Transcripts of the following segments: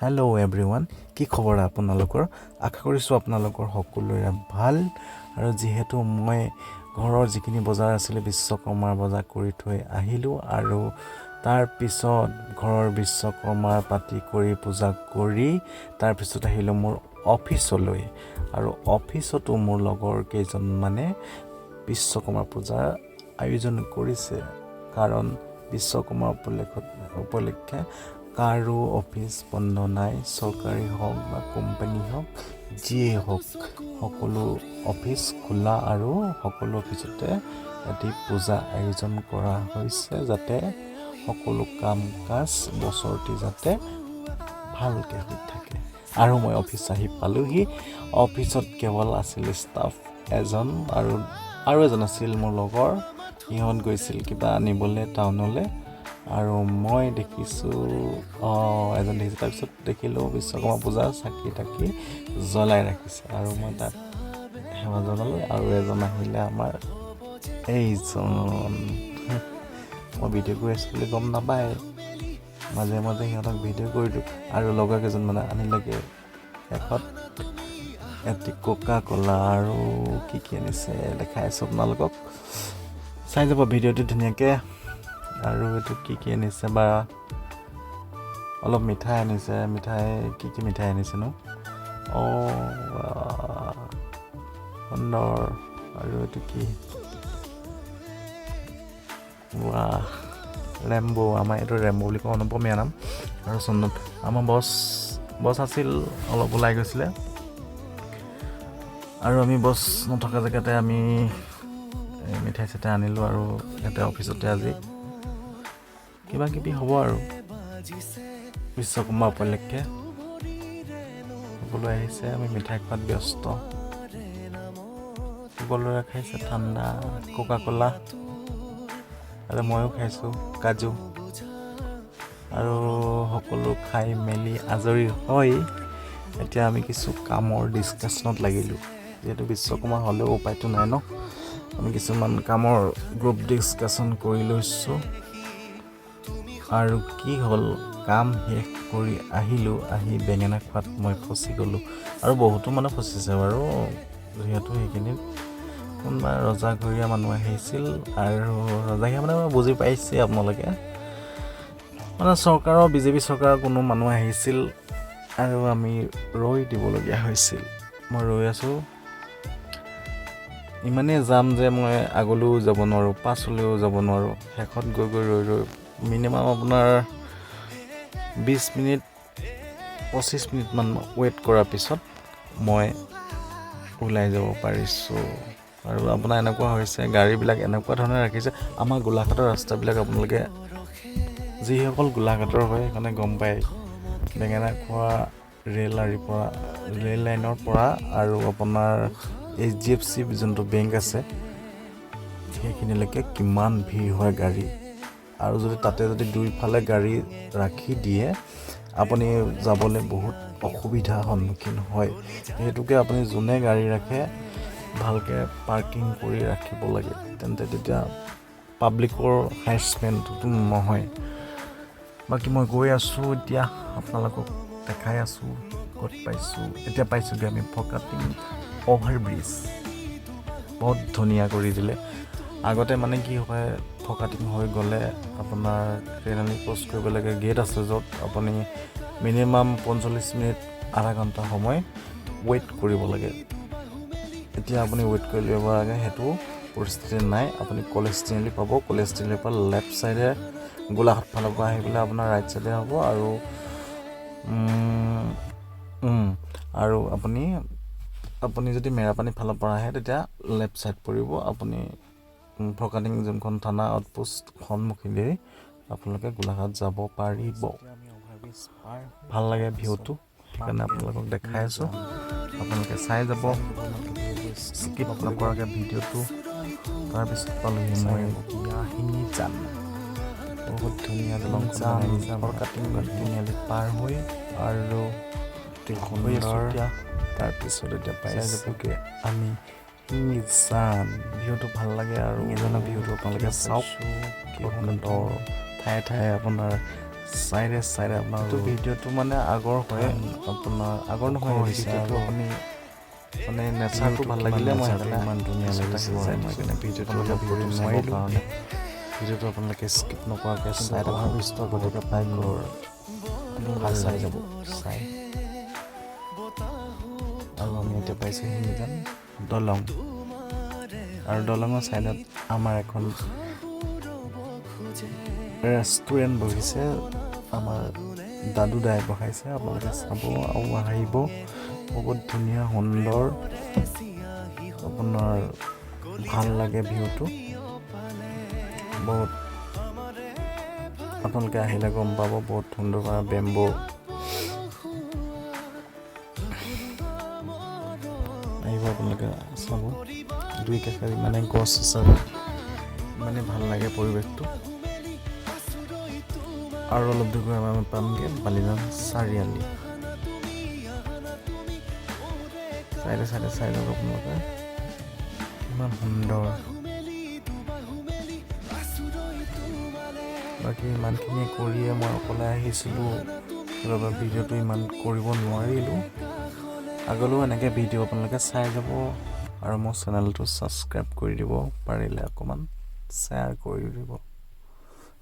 Hello' everyone, কি খবৰ আপোনালোকৰ? আশা কৰিছোঁ আপোনালোকৰ সকলোৰে ভাল। আৰু যিহেতু মই ঘৰৰ যিখিনি বজাৰ আছিলে বিশ্বকৰ্মাৰ বজাৰ কৰি থৈ আহিলোঁ আৰু তাৰপিছত ঘৰৰ বিশ্বকৰ্মাৰ পাতি কৰি পূজা কৰি তাৰপিছত আহিলোঁ মোৰ অফিচলৈ। আৰু অফিচতো মোৰ লগৰ কেইজনমানে বিশ্বকৰ্মা পূজাৰ আয়োজন কৰিছে, কাৰণ বিশ্বকৰ্মা উপলক্ষে কাৰো অফিচ বন্ধ নাই। চৰকাৰী হওক বা কোম্পানী হওক, যিয়েই হওক, সকলো অফিচ খোলা আৰু সকলো অফিচতে এটি পূজা আয়োজন কৰা হৈছে, যাতে সকলো কাম কাজ বছৰটি যাতে ভালকৈ হৈ থাকে। আৰু মই অফিচ আহি পালোহি। অফিচত কেৱল আছিল ষ্টাফ এজন আৰু এজন আছিল মোৰ লগৰ। সিহঁত গৈছিল কিবা আনিবলৈ টাউনলৈ, আৰু মই দেখিছোঁ এজন দেখিছোঁ। তাৰপিছত দেখিলোঁ বিশ্বকৰ্মা পূজাৰ চাকি তাকি জ্বলাই ৰাখিছে, আৰু মই তাত সেৱা জনালোঁ। আৰু এজন আহিলে আমাৰ এইজন, মই ভিডিঅ' কৰি আছোঁ বুলি গম নাপায়, মাজে মাজে সিহঁতক ভিডিঅ' কৰি দিওঁ। আৰু লগৰ কেইজনমানে আনিলেগৈ শেষত এটি কোকা ক'লা আৰু কি আনিছে দেখাই আছোঁ আপোনালোকক, চাই যাব ভিডিঅ'টো ধুনীয়াকৈ। আৰু এইটো কি আনিছে বা, অলপ মিঠাই আনিছে। মিঠাই কি মিঠাই আনিছেনো? সুন্দৰ। আৰু এইটো কি, ৰেম্বো। আমাৰ এইটো ৰেম্বো বুলি কওঁ, অনুপমীয়া নাম। আৰু চন্দন। আমাৰ বছ আছিল, অলপ ওলাই গৈছিলে, আৰু আমি বছ নথকা জেগাতে আমি মিঠাই চিঠাই আনিলোঁ। আৰু ইয়াতে অফিচতে আজি কিবা কিবি হ'ব আৰু বিশ্বকৰ্মা উপলক্ষে সকলোৱে আহিছে। আমি মিঠাই খোৱাত ব্যস্ত। সকলোৱে খাইছে ঠাণ্ডা কোকা ক'লা, আৰু ময়ো খাইছোঁ কাজু। আৰু সকলো খাই মেলি আজৰি হৈ এতিয়া আমি কিছু কামৰ ডিছকাশ্যনত লাগিলোঁ। যিহেতু বিশ্বকৰ্মা হ'লেও উপায়তো নাই ন, আমি কিছুমান কামৰ গ্ৰুপ ডিছকাশ্যন কৰি লৈছোঁ। আৰু কি হ'ল, কাম শেষ কৰি আহিলোঁ। আহি বেঙেনা খোৱাত মই ফচি গ'লোঁ, আৰু বহুতো মানুহ ফচিছে বাৰু। যিহেতু সেইখিনিত কোনোবা ৰজাঘৰীয়া মানুহ আহিছিল, আৰু ৰজাঘৰীয়া মানে বুজি পাইছে আপোনালোকে, মানে চৰকাৰৰ বিজেপি চৰকাৰৰ কোনো মানুহ আহিছিল, আৰু আমি ৰৈ দিবলগীয়া হৈছিল। মই ৰৈ আছোঁ, ইমানেই যাম যে মই আগলৈও যাব নোৱাৰোঁ, পাছলৈও যাব নোৱাৰোঁ। শেষত গৈ ৰৈ মিনিমাম আপোনাৰ 20 মিনিট 25 মিনিটমান ৱেইট কৰাৰ পিছত মই ওলাই যাব পাৰিছোঁ। আৰু আপোনাৰ এনেকুৱা হৈছে, গাড়ীবিলাক এনেকুৱা ধৰণে ৰাখিছে। আমাৰ গোলাঘাটৰ ৰাস্তাবিলাক আপোনালোকে যিসকল গোলাঘাটৰ হয় সেইকাৰণে গম পায়। বেঙেনা খোৱা ৰেল লাইনৰ পৰা আৰু আপোনাৰ HDFC যোনটো বেংক আছে সেইখিনিলৈকে কিমান ভিৰ হয় গাড়ী। আৰু তাতে যদি দুইফালে গাড়ী ৰাখি দিয়ে, আপুনি যাবলৈ বহুত অসুবিধাৰ সন্মুখীন হয়। সেইটোকে আপুনি যোনে গাড়ী ৰাখে ভালকৈ পাৰ্কিং কৰি ৰাখিব লাগে, তেতিয়া পাব্লিকৰ হাৰেছমেণ্টটো নহয়। বাকী মই গৈ আছোঁ এতিয়া, আপোনালোকক দেখাই আছোঁ ক'ত পাইছোঁ। এতিয়া পাইছোঁগৈ আমি ফকাটিং অভাৰব্ৰিজ। বহুত ধুনীয়া কৰি দিলে। আগতে মানে কি হয়, ফকাটিং হৈ গ'লে আপোনাৰ ট্ৰেইনলৈ ক্ৰছ কৰিব লাগে। গেট আছে য'ত আপুনি মিনিমাম 45 মিনিট আধা ঘণ্টা সময় ৱেইট কৰিব লাগে। এতিয়া আপুনি ৱেইট কৰি ল'ব লাগে, সেইটো পৰিস্থিতি নাই। আপুনি কলেজ তিনিআলি পাব। কলেজ তিনিআলিৰ পৰা লেফ্ট ছাইডে গোলাঘাট ফালৰ পৰা আহি পেলাই আপোনাৰ ৰাইট ছাইডে হ'ব। আৰু আপুনি যদি মেৰাপানী ফালৰ পৰা আহে তেতিয়া লেফ্ট ছাইড পৰিব। আপুনি ফকাটিং যোনখন থানা আউটপোষ্ট সন্মুখেদি আপোনালোকে গোলাঘাট যাব পাৰিব। ভাল লাগে ভিউটো, সেইকাৰণে আপোনালোকক দেখাই আছোঁ। আপোনালোকে চাই যাব, স্কিপ নকৰাকৈ ভিডিঅ'টো। তাৰপিছত পালোহি মই শিঙিজান। বহুত ধুনীয়া দলংখন ফকাটিং তিনিআলি পাৰ হৈ, আৰু সুন্দৰ। তাৰপিছত এতিয়া পাই যাবগৈ আমি শিঙিজান। ভিউটো ভাল লাগে, আৰু শিঙিজানৰ ভিউটো আপোনালোকে চাওক। কি সুন্দৰ ঠায়ে ঠায়ে আপোনাৰ চাইডে আপোনাৰ ভিডিঅ'টো মানে আগৰ হয় আপোনাৰ আগৰ নহয় ভিডিঅ'টো আপুনি মানে নেচাৰটো ভাল লাগিলে মই সেইকাৰণে ইমান ধুনীয়া লাগিছে যে মই সেইকাৰণে ভিডিঅ'টো অলপ কৰিব নোৱাৰিলোঁ কাৰণে ভিডিঅ'টো আপোনালোকে স্কিপ নকৰাকৈ চাই ভাবিষ্ট গতিকে বাইকৰ ভাল চাই যাব চাই আৰু আমি এতিয়া পাইছোঁ হিমিজান দলং আৰু দলঙৰ চাইডত আমাৰ এখন ৰেষ্টুৰেণ্ট বহিছে আমাৰ দাদু দাই বহাইছে আপোনালোকে চাব আৰু আহিব বহুত ধুনীয়া সুন্দৰ আপোনাৰ ভাল লাগে ভিউটো বহুত আপোনালোকে আহিলে গম পাব বহুত সুন্দৰ বেম্বো আহিব আপোনালোকে চাব দুই কাষে মানে গছ হিচাপে মানে ভাল লাগে পৰিৱেশটো আৰু অলপ দূৰ গৈ আমি পামগৈ বালিজান চাৰিআলি চাইডে আপোনালোকে ইমান সুন্দৰ বাকী ইমানখিনি কৰিয়ে মই অকলে আহিছিলোঁ সেইবাবে ভিডিঅ'টো ইমান কৰিব নোৱাৰিলোঁ আগলৈও এনেকৈ ভিডিঅ' আপোনালোকে চাই যাব আৰু মোৰ চেনেলটো ছাবস্ক্ৰাইব কৰি দিব পাৰিলে অকণমান শ্বেয়াৰ কৰি দিব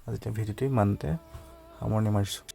আজি ভিডিঅ'টো ইমানতে সামৰণি মাৰিছোঁ